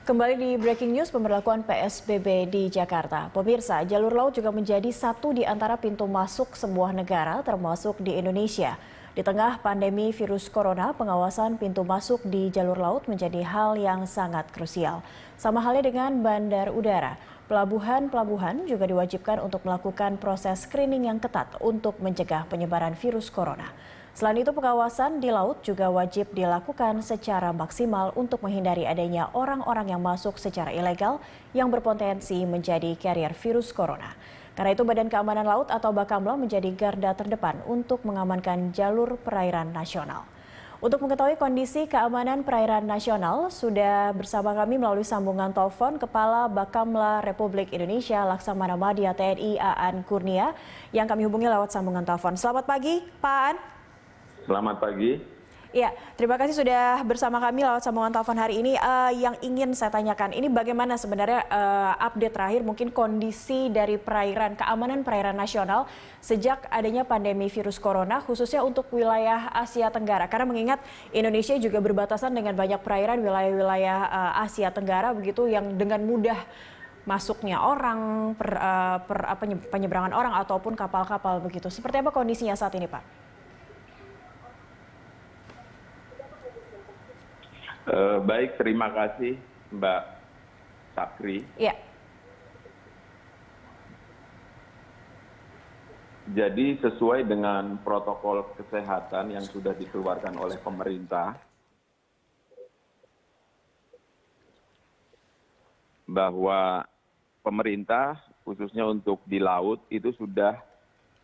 Kembali di Breaking News, pemberlakuan PSBB di Jakarta. Pemirsa, jalur laut juga menjadi satu di antara pintu masuk sebuah negara, termasuk di Indonesia. Di tengah pandemi virus corona, pengawasan pintu masuk di jalur laut menjadi hal yang sangat krusial. Sama halnya dengan bandar udara, pelabuhan-pelabuhan juga diwajibkan untuk melakukan proses screening yang ketat untuk mencegah penyebaran virus corona. Selain itu, pengawasan di laut juga wajib dilakukan secara maksimal untuk menghindari adanya orang-orang yang masuk secara ilegal yang berpotensi menjadi karier virus corona. Karena itu, Badan Keamanan Laut atau Bakamla menjadi garda terdepan untuk mengamankan jalur perairan nasional. Untuk mengetahui kondisi keamanan perairan nasional, sudah bersama kami melalui sambungan telepon Kepala Bakamla Republik Indonesia Laksamana Madya TNI Aan Kurnia yang kami hubungi lewat sambungan telepon. Selamat pagi, Pak Aan. Selamat pagi. Ya, terima kasih sudah bersama kami lewat sambungan telepon hari ini. Yang ingin saya tanyakan, ini bagaimana sebenarnya update terakhir mungkin kondisi dari perairan, keamanan perairan nasional sejak adanya pandemi virus corona, khususnya untuk wilayah Asia Tenggara. Karena mengingat Indonesia juga berbatasan dengan banyak perairan wilayah-wilayah Asia Tenggara begitu yang dengan mudah masuknya orang, penyeberangan orang ataupun kapal-kapal begitu. Seperti apa kondisinya saat ini, Pak? Baik, terima kasih Mbak Sakri. Ya. Jadi sesuai dengan protokol kesehatan yang sudah dikeluarkan oleh pemerintah, bahwa pemerintah khususnya untuk di laut itu sudah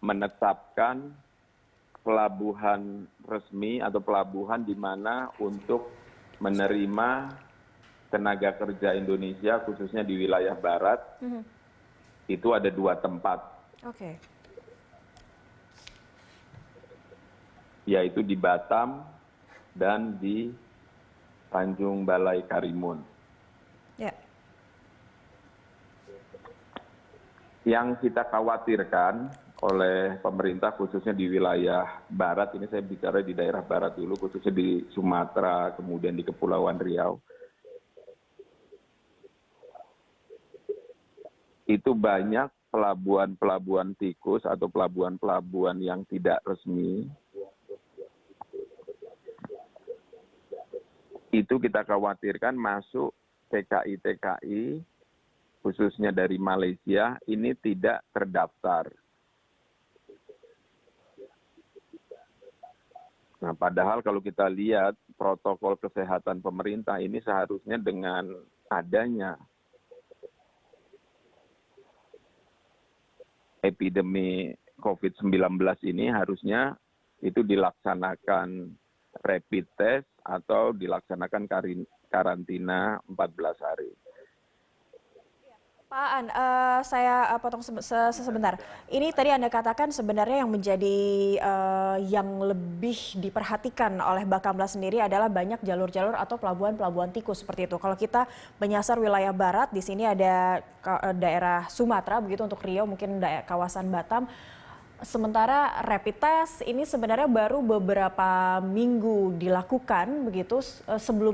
menetapkan pelabuhan resmi atau pelabuhan di mana untuk menerima tenaga kerja Indonesia khususnya di wilayah barat itu ada 2 tempat, yaitu di Batam dan di Tanjung Balai Karimun. Ya. Yang kita khawatirkan oleh pemerintah khususnya di wilayah barat, ini saya bicara di daerah barat dulu, khususnya di Sumatera, kemudian di Kepulauan Riau. Itu banyak pelabuhan-pelabuhan tikus atau pelabuhan-pelabuhan yang tidak resmi. Itu kita khawatirkan masuk TKI-TKI, khususnya dari Malaysia, ini tidak terdaftar. Nah, padahal kalau kita lihat protokol kesehatan pemerintah ini seharusnya dengan adanya epidemi COVID-19 ini harusnya itu dilaksanakan rapid test atau dilaksanakan karantina 14 hari. Pak Aan, saya potong sebentar. Ini tadi Anda katakan sebenarnya yang menjadi yang lebih diperhatikan oleh Bakamla sendiri adalah banyak jalur-jalur atau pelabuhan-pelabuhan tikus seperti itu. Kalau kita menyasar wilayah barat, di sini ada daerah Sumatera begitu untuk Riau, mungkin kawasan Batam. Sementara rapid test ini sebenarnya baru beberapa minggu dilakukan begitu,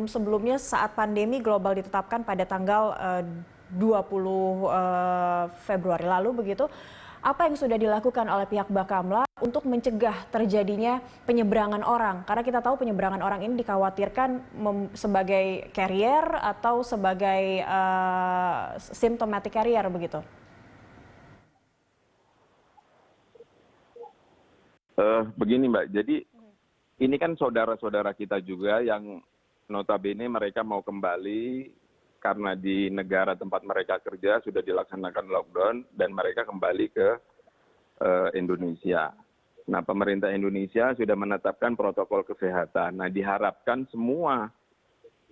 sebelumnya saat pandemi global ditetapkan pada tanggal 20 Februari lalu begitu. Apa yang sudah dilakukan oleh pihak Bakamla untuk mencegah terjadinya penyeberangan orang? Karena kita tahu penyeberangan orang ini dikhawatirkan sebagai carrier atau sebagai symptomatic carrier begitu. Begini Mbak, jadi ini kan saudara-saudara kita juga yang notabene mereka mau kembali karena di negara tempat mereka kerja sudah dilaksanakan lockdown dan mereka kembali ke Indonesia. Nah, pemerintah Indonesia sudah menetapkan protokol kesehatan. Nah, diharapkan semua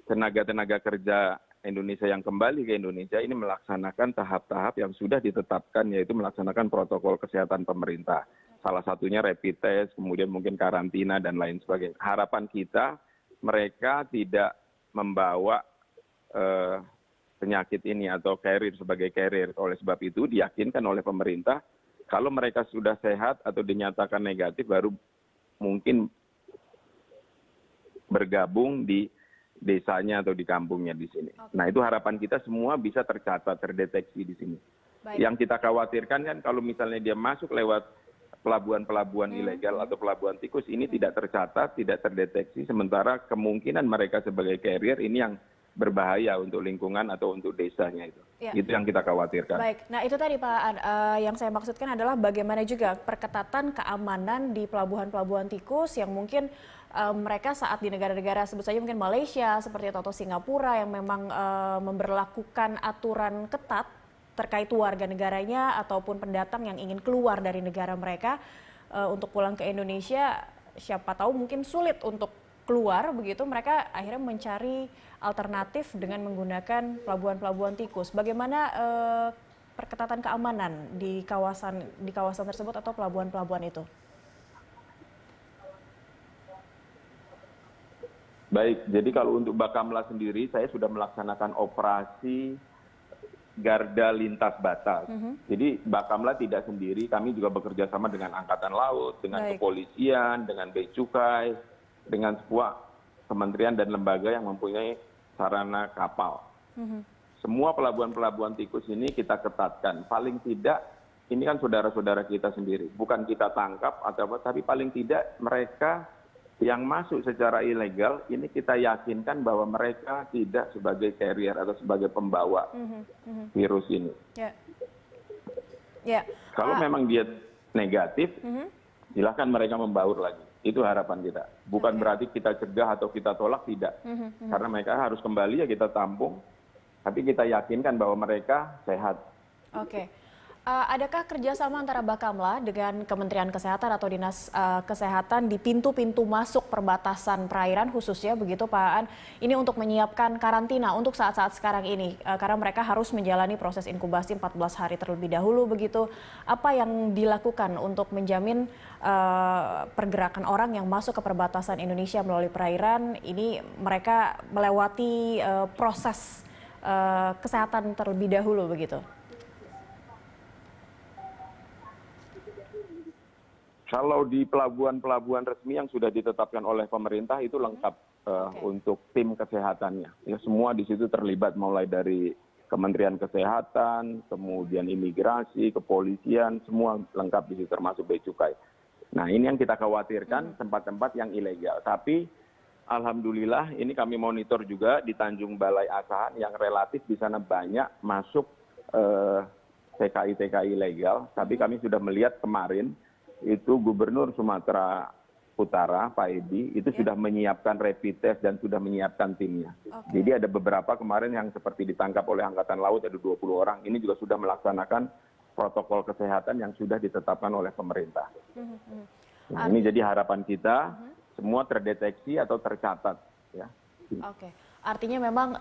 tenaga-tenaga kerja Indonesia yang kembali ke Indonesia ini melaksanakan tahap-tahap yang sudah ditetapkan, yaitu melaksanakan protokol kesehatan pemerintah. Salah satunya rapid test, kemudian mungkin karantina dan lain sebagainya. Harapan kita mereka tidak membawa penyakit ini atau carrier sebagai carrier. Oleh sebab itu diyakinkan oleh pemerintah kalau mereka sudah sehat atau dinyatakan negatif baru mungkin bergabung di desanya atau di kampungnya di sini. Nah, itu harapan kita semua bisa tercatat, terdeteksi di sini. Baik. Yang kita khawatirkan kan kalau misalnya dia masuk lewat pelabuhan-pelabuhan ilegal atau pelabuhan tikus, ini tidak tercatat, tidak terdeteksi, sementara kemungkinan mereka sebagai carrier ini yang berbahaya untuk lingkungan atau untuk desanya itu. Ya. Itu yang kita khawatirkan. Baik, nah itu tadi Pak An, yang saya maksudkan adalah bagaimana juga perketatan keamanan di pelabuhan-pelabuhan tikus yang mungkin mereka saat di negara-negara sebut saja mungkin Malaysia seperti itu atau Singapura yang memang memberlakukan aturan ketat terkait warga negaranya ataupun pendatang yang ingin keluar dari negara mereka untuk pulang ke Indonesia, siapa tahu mungkin sulit untuk keluar begitu, mereka akhirnya mencari alternatif dengan menggunakan pelabuhan-pelabuhan tikus. Bagaimana perketatan keamanan di kawasan tersebut atau pelabuhan-pelabuhan itu? Baik, jadi kalau untuk Bakamla sendiri, saya sudah melaksanakan operasi garda lintas batas. Jadi Bakamla tidak sendiri, kami juga bekerja sama dengan Angkatan Laut, dengan kepolisian, dengan Bea Cukai, dengan sebuah kementerian dan lembaga yang mempunyai sarana kapal. Semua pelabuhan-pelabuhan tikus ini kita ketatkan. Paling tidak, ini kan saudara-saudara kita sendiri. Bukan kita tangkap atau apa, tapi paling tidak mereka yang masuk secara ilegal, ini kita yakinkan bahwa mereka tidak sebagai carrier atau sebagai pembawa virus ini. Kalau memang dia negatif, silakan mereka membaur lagi. Itu harapan kita. Bukan berarti kita cegah atau kita tolak, tidak. Karena mereka harus kembali, ya kita tampung. Tapi kita yakinkan bahwa mereka sehat. Oke. Adakah kerjasama antara Bakamla dengan Kementerian Kesehatan atau Dinas Kesehatan di pintu-pintu masuk perbatasan perairan khususnya begitu Pak Aan? Ini untuk menyiapkan karantina untuk saat-saat sekarang ini. Karena mereka harus menjalani proses inkubasi 14 hari terlebih dahulu begitu. Apa yang dilakukan untuk menjamin pergerakan orang yang masuk ke perbatasan Indonesia melalui perairan ini mereka melewati proses kesehatan terlebih dahulu begitu? Kalau di pelabuhan-pelabuhan resmi yang sudah ditetapkan oleh pemerintah itu lengkap untuk tim kesehatannya. Ya, semua di situ terlibat mulai dari Kementerian Kesehatan, kemudian imigrasi, kepolisian, semua lengkap di situ termasuk Bea Cukai. Nah, ini yang kita khawatirkan tempat-tempat yang ilegal. Tapi alhamdulillah ini kami monitor juga di Tanjung Balai Asahan yang relatif di sana banyak masuk TKI-TKI ilegal. Tapi kami sudah melihat kemarin itu Gubernur Sumatera Utara, Pak Edi, itu sudah menyiapkan rapid test dan sudah menyiapkan timnya. Jadi ada beberapa kemarin yang seperti ditangkap oleh Angkatan Laut, ada 20 orang. Ini juga sudah melaksanakan protokol kesehatan yang sudah ditetapkan oleh pemerintah. Nah, ini jadi harapan kita, semua terdeteksi atau tercatat. Ya. Oke. Artinya memang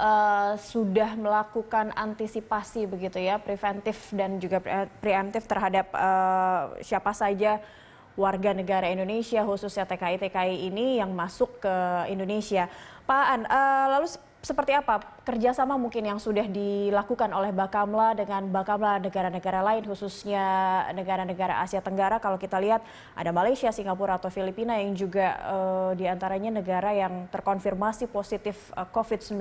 sudah melakukan antisipasi begitu ya, preventif dan juga preemptif terhadap siapa saja warga negara Indonesia khususnya TKI-TKI ini yang masuk ke Indonesia. Pak Aan, lalu seperti apa kerjasama mungkin yang sudah dilakukan oleh Bakamla dengan Bakamla negara-negara lain khususnya negara-negara Asia Tenggara? Kalau kita lihat ada Malaysia, Singapura atau Filipina yang juga diantaranya negara yang terkonfirmasi positif COVID-19.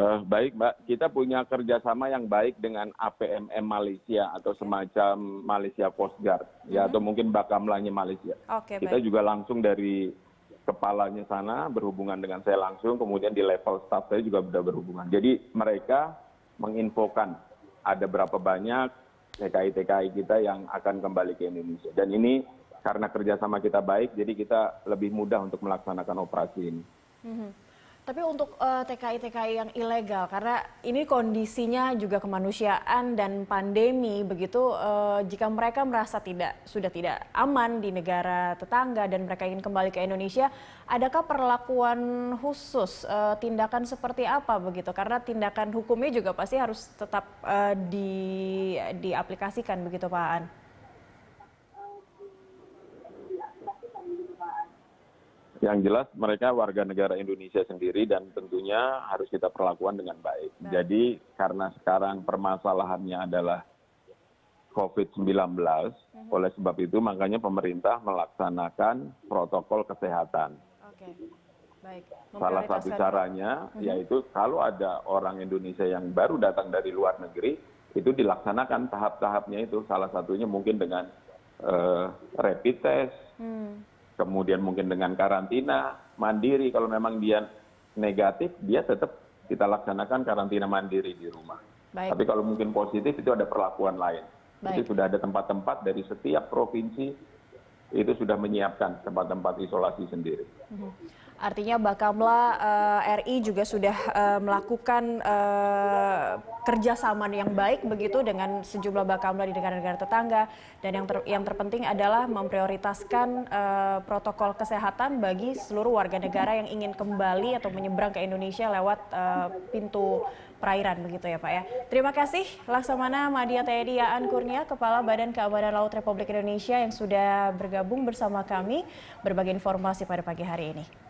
Baik Mbak, kita punya kerjasama yang baik dengan APMM Malaysia atau semacam Malaysia Coast Guard, ya, atau mungkin Bakamlanya Malaysia. Kita juga langsung dari kepalanya sana berhubungan dengan saya langsung, kemudian di level staff saya juga sudah berhubungan. Jadi mereka menginfokan ada berapa banyak TKI-TKI kita yang akan kembali ke Indonesia. Dan ini karena kerjasama kita baik, jadi kita lebih mudah untuk melaksanakan operasi ini. Tapi untuk TKI-TKI yang ilegal, karena ini kondisinya juga kemanusiaan dan pandemi begitu, jika mereka merasa sudah tidak aman di negara tetangga dan mereka ingin kembali ke Indonesia, adakah perlakuan khusus, tindakan seperti apa begitu? Karena tindakan hukumnya juga pasti harus tetap diaplikasikan begitu Pak Aan. Yang jelas mereka warga negara Indonesia sendiri dan tentunya harus kita perlakukan dengan baik. Jadi karena sekarang permasalahannya adalah COVID-19. Oleh sebab itu makanya pemerintah melaksanakan protokol kesehatan. Oke, baik. Salah satu caranya yaitu kalau ada orang Indonesia yang baru datang dari luar negeri, itu dilaksanakan tahap-tahapnya itu. Salah satunya mungkin dengan rapid test, kemudian mungkin dengan karantina mandiri. Kalau memang dia negatif, dia tetap kita laksanakan karantina mandiri di rumah. Baik. Tapi kalau mungkin positif, itu ada perlakuan lain. Jadi sudah ada tempat-tempat dari setiap provinsi, itu sudah menyiapkan tempat-tempat isolasi sendiri. Artinya Bakamla RI juga sudah melakukan kerjasama yang baik begitu dengan sejumlah Bakamla di negara-negara tetangga, dan yang terpenting adalah memprioritaskan protokol kesehatan bagi seluruh warga negara yang ingin kembali atau menyeberang ke Indonesia lewat pintu perairan begitu ya Pak ya. Terima kasih Laksamana Madya TNI Aan Kurnia, Kepala Badan Keamanan Laut Republik Indonesia yang sudah bergabung bersama kami berbagi informasi pada pagi hari ini.